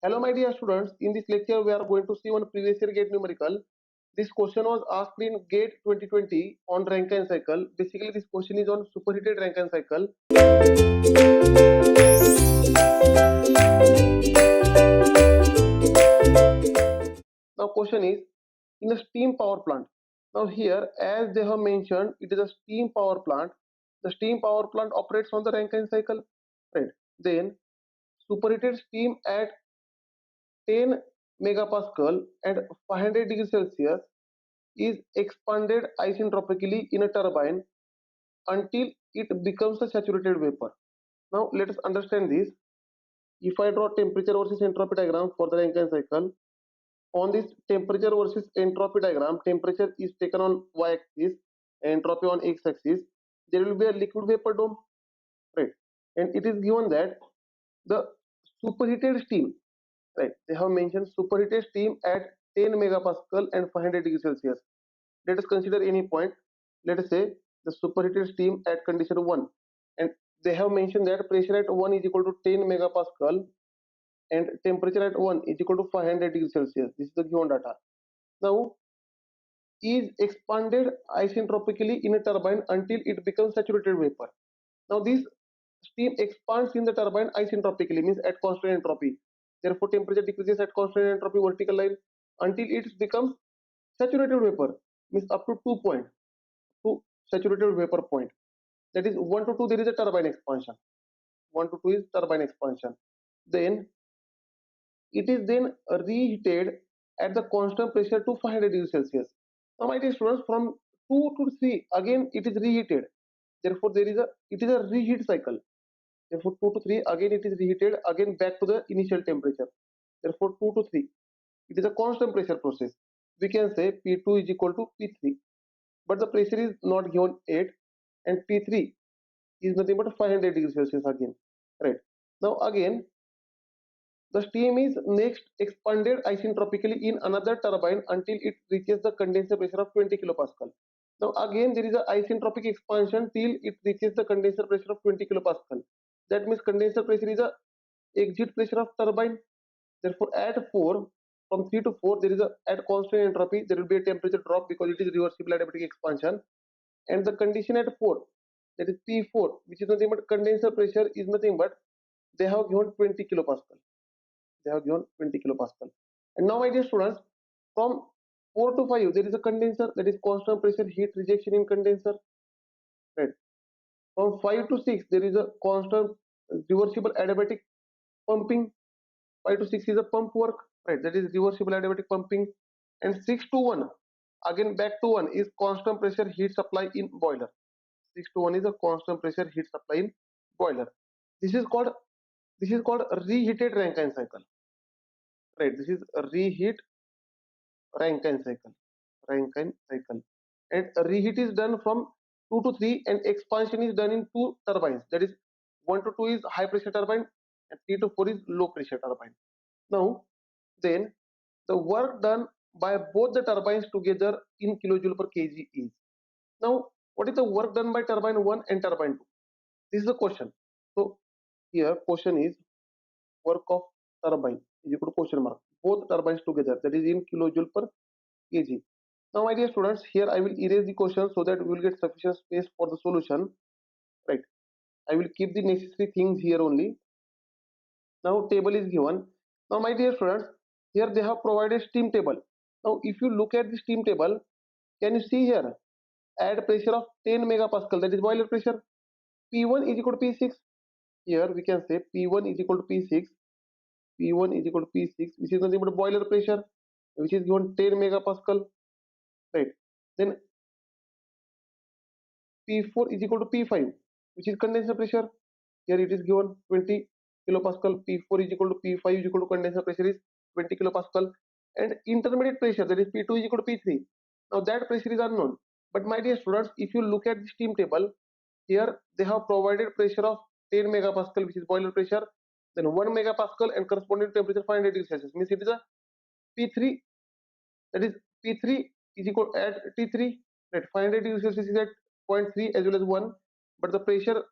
Hello, my dear students. In this lecture, we are going to see one previous year GATE numerical. This question was asked in GATE 2020 on Rankine cycle. Basically, this question is on superheated Rankine cycle. Now, question is in a steam power plant. Now, here, as they have mentioned, it is a steam power plant. The steam power plant operates on the Rankine cycle, right? Then, superheated steam at 10 megapascal and 500 degrees Celsius is expanded isentropically in a turbine until it becomes a saturated vapor. Now let us understand this. If I draw temperature versus entropy diagram for the Rankine cycle, on this temperature versus entropy diagram, temperature is taken on y-axis, entropy on x-axis. There will be a liquid vapor dome, right? And it is given that the superheated steam, right? They have mentioned superheated steam at 10 megapascal and 500 degrees Celsius. Let us consider any point. Let us say the superheated steam at condition 1, and they have mentioned that pressure at 1 is equal to 10 megapascal and temperature at 1 is equal to 500 degrees Celsius. This is the given data. Now, is expanded isentropically in a turbine until it becomes saturated vapor. Now, this steam expands in the turbine isentropically, means at constant entropy. Therefore, temperature decreases at constant entropy vertical line until it becomes saturated vapor, means up to 2 point, to saturated vapor point. That is 1 to 2, there is a turbine expansion. 1 to 2 is turbine expansion. Then it is then reheated at the constant pressure to 500 degrees Celsius. Now, my dear students, from 2 to 3, again it is reheated. Therefore, it is a reheat cycle. Therefore, 2 to 3, again it is reheated, again back to the initial temperature. Therefore, 2 to 3, it is a constant pressure process. We can say P2 is equal to P3, but the pressure is not given 8, and P3 is nothing but 500 degrees Celsius again, right? Now again, the steam is next expanded isentropically in another turbine until it reaches the condenser pressure of 20 kilopascal. Now again, there is a isentropic expansion till it reaches the condenser pressure of 20 kilopascal. That means condenser pressure is a exit pressure of turbine. Therefore, at 4, from 3 to 4, there is a at constant entropy, there will be a temperature drop because it is reversible adiabatic expansion. And the condition at 4, that is P4, which is nothing but condenser pressure, is nothing but they have given 20 kilopascal. They have given 20 kilopascal. And now, my dear students, from 4 to 5, there is a condenser, that is constant pressure heat rejection in condenser. Right. From 5 to 6, there is a constant reversible adiabatic pumping. 5 to 6 is a pump work, right? That is reversible adiabatic pumping. And 6 to 1, again back to 1, is constant pressure heat supply in boiler. 6 to 1 is a constant pressure heat supply in boiler. This is called reheated Rankine cycle, right? This is a reheat Rankine cycle, and reheat is done from 2 to 3, and expansion is done in 2 turbines. That is 1 to 2 is high pressure turbine, and 3 to 4 is low pressure turbine. Now, then the work done by both the turbines together in kilojoule per kg is. Now, what is the work done by turbine 1 and turbine 2? This is the question. So here question is work of turbine is equal to question mark. Both turbines together, that is in kilojoule per kg. Now, my dear students, here I will erase the question so that we will get sufficient space for the solution. Right. I will keep the necessary things here only. Now table is given. Now, my dear students, here they have provided steam table. Now, if you look at the steam table, can you see here? Add pressure of 10 megapascal, that is boiler pressure. P1 is equal to P6. Here we can say P1 is equal to P6. P1 is equal to P6, which is nothing but boiler pressure, which is given 10 megapascal. Right. Then P4 is equal to P5, which is condenser pressure. Here it is given 20 kilopascal. P4 is equal to P5 is equal to condenser pressure is 20 kilopascal. And intermediate pressure, that is P2 is equal to P3. Now that pressure is unknown. But my dear students, if you look at the steam table, here they have provided pressure of 10 megapascal, which is boiler pressure, then 1 megapascal and corresponding temperature 500 degrees Celsius. Means it is a P3, that is P3 is equal at T3, right? 500 degrees Celsius is at 0.3 as well as 1, but the pressure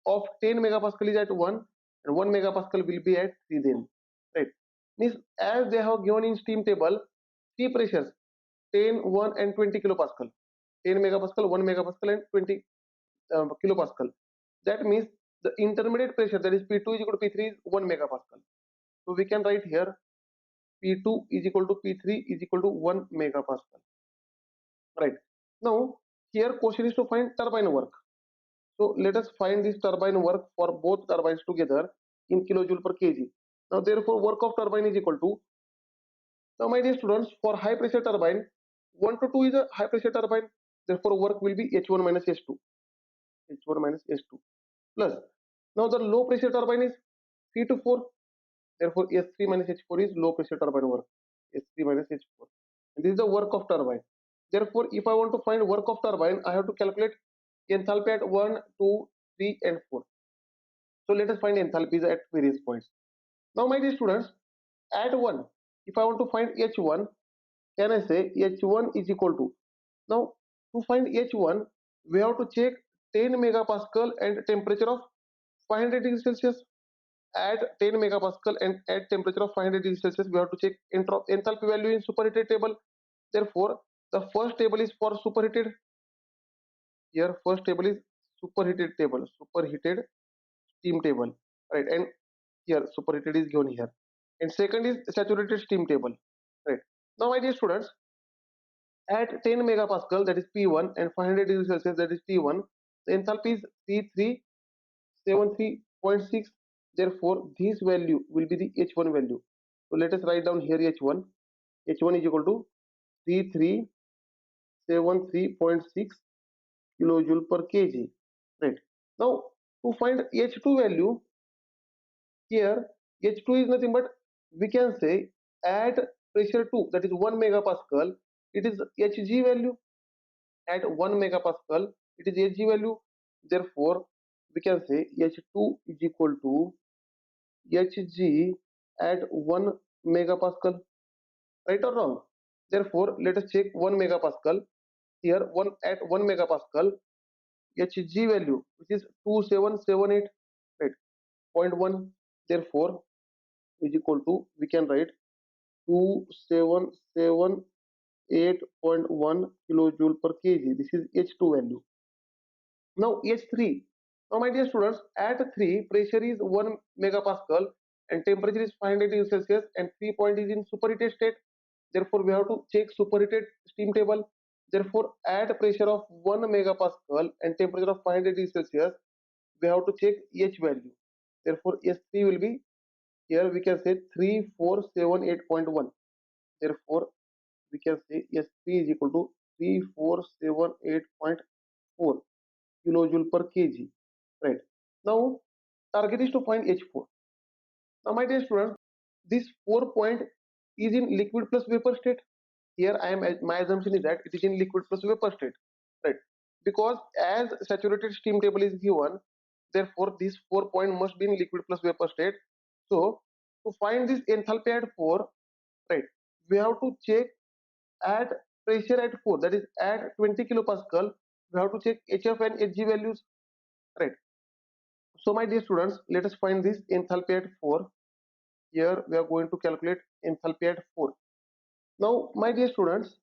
of 10 megapascal is at 1, and 1 megapascal will be at 3 then, right? Means as they have given in steam table, three pressures 10, 1 and 20 kilopascal, 10 megapascal, 1 megapascal and 20 kilopascal. That means the intermediate pressure, that is P2 is equal to P3 is 1 megapascal. So we can write here P2 is equal to P3 is equal to 1 megapascal. Right. Now here question is to find turbine work. So let us find this turbine work for both turbines together in kilojoule per kg. Now therefore work of turbine is equal to, now my dear students, for high pressure turbine 1 to 2 is a high pressure turbine, therefore work will be H1 minus H2, H1 minus H2 plus, now the low pressure turbine is 3 to 4, therefore S3 minus H4 is low pressure turbine work, S3 minus H4, and this is the work of turbine. Therefore if I want to find work of turbine, I have to calculate enthalpy at 1, 2, 3 and 4. So let us find enthalpies at various points. Now my dear students, at 1, if I want to find H1, can I say H1 is equal to, now to find H1 we have to check 10 megapascal and temperature of 500 degrees Celsius. At 10 megapascal and at temperature of 500 degrees Celsius we have to check enthalpy value in superheated table. Therefore the first table is for superheated. Here first table is superheated table, superheated steam table, right? And here superheated is given here, and second is saturated steam table, right? Now my dear students, at 10 megapascal, that is P1, and 500 degrees Celsius, that is T1, the enthalpy is 3373.6. Therefore this value will be the H1 value. So let us write down here H1. H1 is equal to 3373.6 kilojoule per kg, right? Now to find H2 value, here H2 is nothing but, we can say, at pressure 2, that is 1 megapascal, it is Hg value. At 1 megapascal it is Hg value. Therefore we can say H2 is equal to Hg at 1 megapascal, right or wrong? Therefore let us check 1 megapascal. Here one at 1 megapascal Hg value, which is 2778, right, 0.1. Therefore is equal to, we can write 2778.1 kilojoule per kg. This is H2 value. Now H3. Now my dear students, at 3 pressure is 1 megapascal and temperature is 500 degrees Celsius and 3 point is in superheated state. Therefore we have to check superheated steam table. Therefore at pressure of 1 megapascal and temperature of 500 degrees Celsius we have to check H value. Therefore S3 will be, here we can say 3478.1. Therefore we can say S3 is equal to 3478.4 kilojoule per kg, right? Now target is to find H4. Now my dear students, this 4 point is in liquid plus vapor state. Here I am, my assumption is that it is in liquid plus vapor state, right? Because as saturated steam table is given, therefore this 4 point must be in liquid plus vapor state. So to find this enthalpy at 4, right, we have to check at pressure at 4, that is at 20 kilopascal, we have to check HF and Hg values, right? So my dear students, let us find this enthalpy at 4. Here we are going to calculate enthalpy at 4. Now my dear students,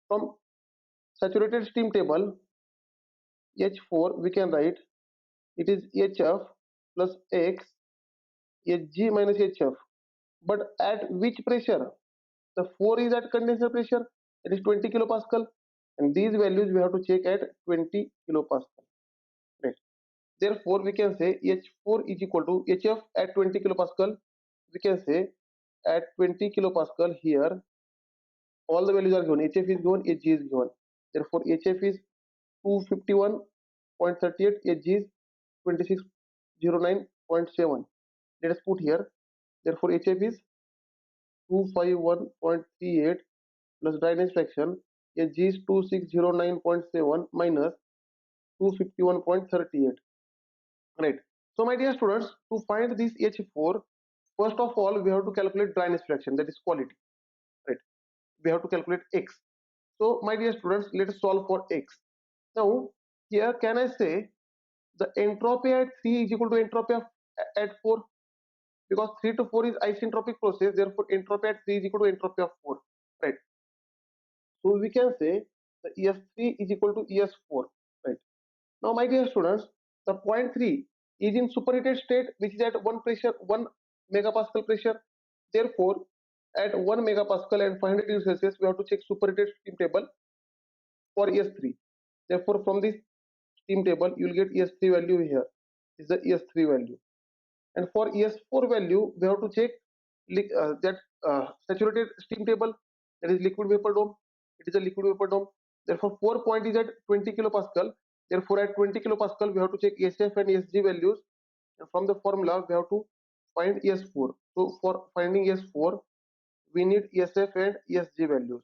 from saturated steam table H4 we can write it is HF plus X Hg minus HF, but at which pressure? The 4 is at condenser pressure, it is 20 kilopascal, and these values we have to check at 20 kilopascal, right? Therefore we can say H4 is equal to HF at 20 kilopascal. We can say at 20 kilopascal, here all the values are given, HF is given, Hg is given. Therefore HF is 251.38, Hg is 2609.7. Let us put here. Therefore HF is 251.38 plus dryness fraction, Hg is 2609.7 minus 251.38, right? So my dear students, to find this H4, first of all we have to calculate dryness fraction, that is quality, right? We have to calculate X. So my dear students, let us solve for X. Now here can I say the entropy at 3 is equal to entropy of at 4, because 3 to 4 is isentropic process, therefore entropy at 3 is equal to entropy of 4, right? So we can say the ES3 is equal to ES4, right? Now, my dear students, the point 3 is in superheated state, which is at 1 megapascal pressure. Therefore, at 1 megapascal and 500 degrees Celsius, we have to check superheated steam table for ES3. Therefore, from this steam table, you will get ES3 value here. This is the ES3 value. And for ES4 value, we have to check that saturated steam table, that is liquid vapor dome. It is a liquid vapor dome. Therefore, 4 point is at 20 kilopascal. Therefore, at 20 kilopascal, we have to check SF and ESG values. And from the formula, we have to find ES4. So, for finding ES4, we need ESF and ESG values.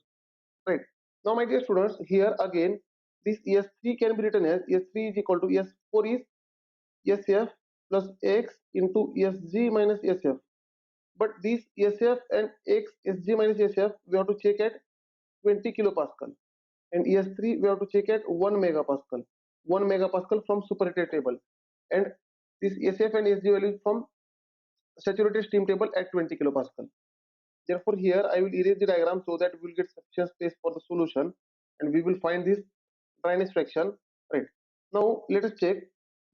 Right. Now, my dear students, here again, this ES3 can be written as ES3 is equal to ES4 is ESF plus X into ESG minus ESF. But these ESF and X, SG minus ESF, we have to check at 20 kilopascal. And ES3, we have to check at 1 megapascal. 1 megapascal from superheated table. And this ESF and SG value from saturated steam table at 20 kilopascal. Therefore, here I will erase the diagram so that we will get sufficient space for the solution and we will find this dryness fraction, right? Now, let us check.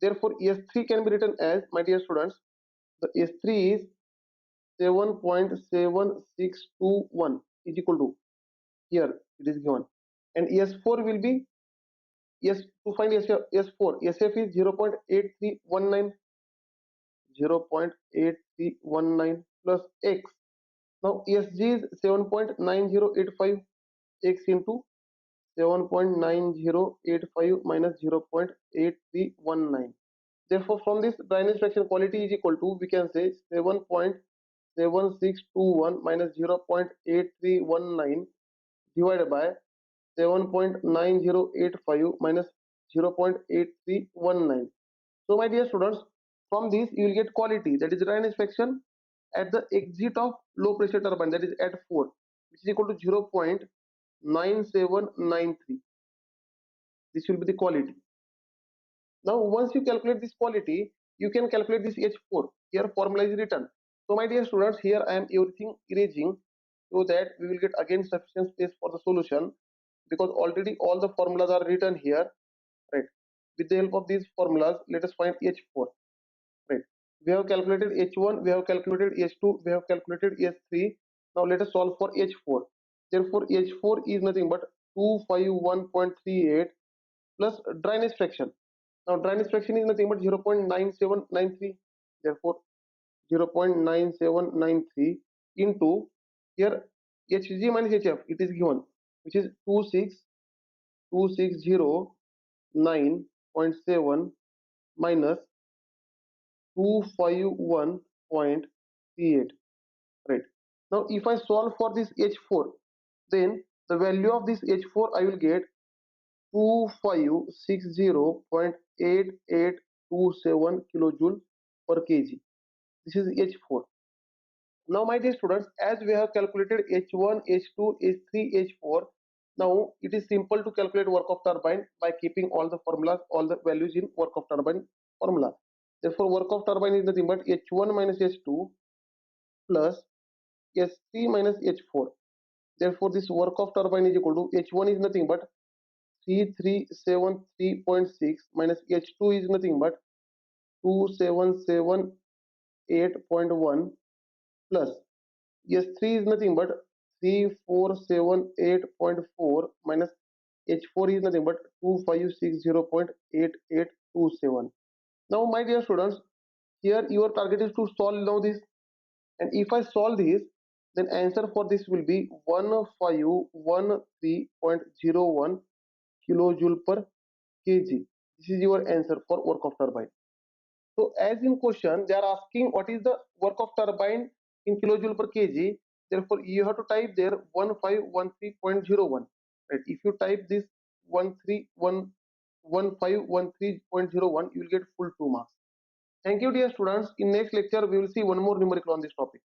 Therefore, ES3 can be written as, my dear students, the ES3 is 7.7621 is equal to, here it is given, and ES4 will be, yes, to find ES4, ESF is 0.8319 plus X. Now ESG is 7.9085 X into 7.9085 minus 0.8319. Therefore, from this dryness fraction quality is equal to, we can say 7.7621 minus 0.8319 divided by 7.9085 minus 0.8319. So, my dear students, from this you will get quality, that is dryness fraction at the exit of low pressure turbine, that is at 4, which is equal to 0.9793. This will be the quality. Now, once you calculate this quality, you can calculate this H4. Here formula is written. So, my dear students, here I am everything erasing so that we will get again sufficient space for the solution, because already all the formulas are written here, right? With the help of these formulas, let us find H4, right? We have calculated H1, we have calculated H2, we have calculated H3. Now let us solve for H4. Therefore, H4 is nothing but 251.38 plus dryness fraction. Now dryness fraction is nothing but 0.9793. Therefore, 0.9793 into, here Hg minus Hf, it is given, which is 2609.7 minus 251.38, right? Now if I solve for this H4, then the value of this H4 I will get 2560.8827 kilojoule per kg. This is H4. Now, my dear students, as we have calculated H1, H2, H3, H4, now it is simple to calculate work of turbine by keeping all the formulas, all the values in work of turbine formula. Therefore, work of turbine is nothing but H1 minus H2 plus S3 minus H4. Therefore, this work of turbine is equal to, H1 is nothing but 3373.6 minus H2 is nothing but 2778.1 plus S3 is nothing but 3478.4 minus H4 is nothing but 2560.8827. Now, my dear students, here your target is to solve now this, and if I solve this, then answer for this will be 1513.01 kilojoule per kg. This is your answer for work of turbine. So as in question, they are asking what is the work of turbine in kilojoule per kg. Therefore, you have to type there 1513.01. Right? If you type this 1513.01, you will get full 2 marks. Thank you, dear students. In next lecture, we will see one more numerical on this topic.